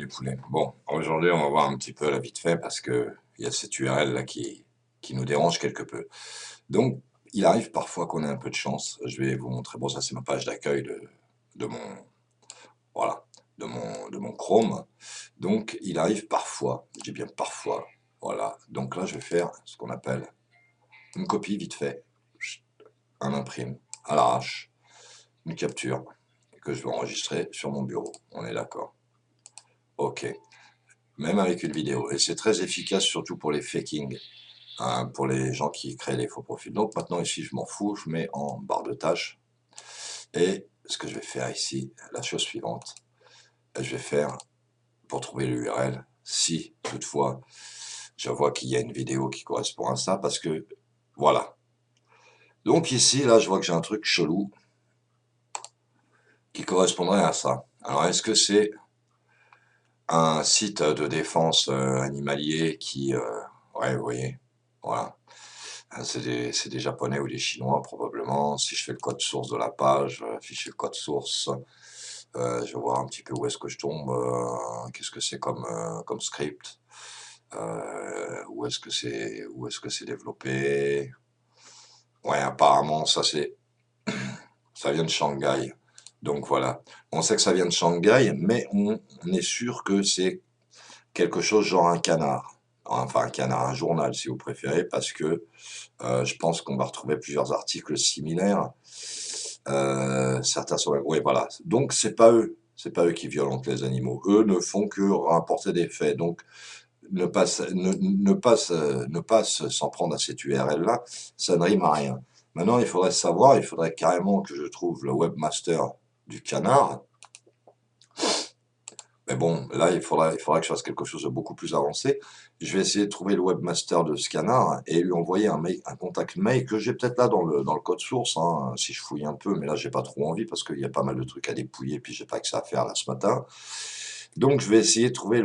les poulets. Bon, aujourd'hui, on va voir un petit peu là vite fait parce que il y a cette URL là qui nous dérange quelque peu. Donc, il arrive parfois qu'on ait un peu de chance. Je vais vous montrer. Bon, ça, c'est ma page d'accueil de mon, voilà, de mon Chrome. Donc, il arrive parfois, je dis bien parfois, voilà. Donc là, je vais faire ce qu'on appelle une copie vite fait, un imprime à l'arrache, une capture que je vais enregistrer sur mon bureau. On est d'accord? Ok. Même avec une vidéo. Et c'est très efficace, surtout pour les faking, hein, pour les gens qui créent les faux profils. Donc maintenant, ici, je m'en fous, je mets en barre de tâches. Et ce que je vais faire ici, la chose suivante, je vais faire, pour trouver l'URL, si toutefois je vois qu'il y a une vidéo qui correspond à ça, parce que, voilà. Donc ici, là, je vois que j'ai un truc chelou qui correspondrait à ça. Alors, est-ce que c'est un site de défense animalier qui... ouais, vous voyez, voilà. C'est des Japonais ou des Chinois probablement. Si je fais le code source de la page, fichier code source, je vais voir un petit peu où est-ce que je tombe, qu'est-ce que c'est comme script, où est-ce que c'est développé. Ouais, apparemment ça vient de Shanghai. Donc voilà, on sait que ça vient de Shanghai, mais on est sûr que c'est quelque chose genre un canard. Enfin, un canard, un journal si vous préférez, parce que je pense qu'on va retrouver plusieurs articles similaires. Certains sont... Oui, voilà. Donc, c'est pas eux qui violentent les animaux. Eux ne font que rapporter des faits. Donc, ne pas s'en prendre à cette URL-là, ça ne rime à rien. Maintenant, il faudrait carrément que je trouve le webmaster du canard. Mais bon, là, il faudra que je fasse quelque chose de beaucoup plus avancé. Je vais essayer de trouver le webmaster de ce canard et lui envoyer un contact mail que j'ai peut-être là dans le code source, hein, si je fouille un peu, mais là, j'ai pas trop envie parce qu'il y a pas mal de trucs à dépouiller, puis j'ai pas que ça à faire là ce matin. Donc, je vais essayer de trouver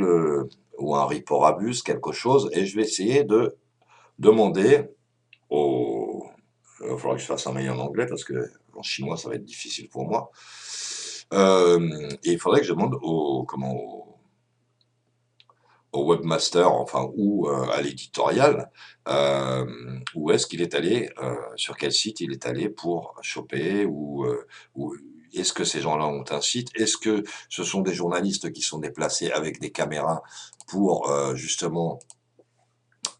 ou un Riporabus, quelque chose, et je vais essayer de demander au... Il va falloir que je fasse un mail en anglais parce que en chinois, ça va être difficile pour moi. Et il faudrait que je demande au webmaster, enfin, ou à l'éditorial, où est-ce qu'il est allé, sur quel site il est allé pour choper, ou est-ce que ces gens-là ont un site? Est-ce que ce sont des journalistes qui sont déplacés avec des caméras pour justement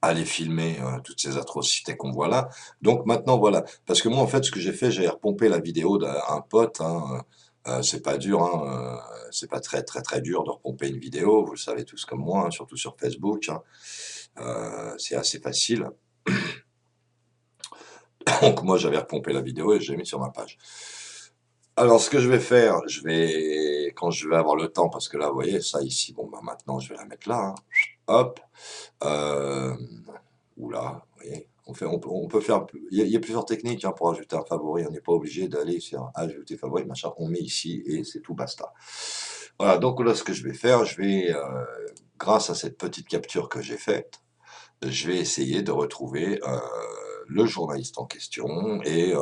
aller filmer toutes ces atrocités qu'on voit là? Donc maintenant, voilà. Parce que moi, en fait, ce que j'ai fait, j'ai repompé la vidéo d'un pote, hein, c'est pas dur, hein, c'est pas très très très dur de repomper une vidéo, vous le savez tous comme moi, hein, surtout sur Facebook, hein. C'est assez facile. Donc moi j'avais repompé la vidéo et je l'ai mis sur ma page. Alors ce que je vais faire, quand je vais avoir le temps, parce que là vous voyez ça ici, bon bah maintenant je vais la mettre là, hein. Hop, euh, oula, vous voyez, on peut faire, il y a plusieurs techniques hein, pour ajouter un favori, on n'est pas obligé d'aller sur ajouter favori, machin, on met ici et c'est tout, basta. Voilà, donc là ce que je vais faire, grâce à cette petite capture que j'ai faite, je vais essayer de retrouver le journaliste en question et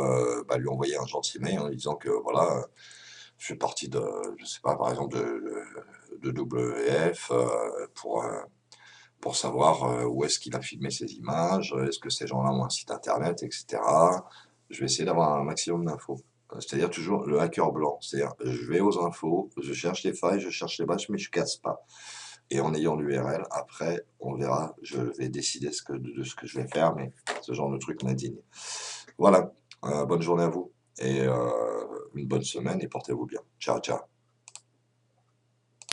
bah, lui envoyer un gentil mail en lui disant que voilà, je fais partie de, je sais pas, par exemple de WF pour savoir où est-ce qu'il a filmé ses images, est-ce que ces gens-là ont un site internet, etc. Je vais essayer d'avoir un maximum d'infos. C'est-à-dire toujours le hacker blanc. C'est-à-dire, je vais aux infos, je cherche les failles, je cherche les brèches, mais je casse pas. Et en ayant l'URL, après, on verra, je vais décider de ce que je vais faire, mais ce genre de truc m'indigne. Voilà, bonne journée à vous, et une bonne semaine, et portez-vous bien. Ciao, ciao.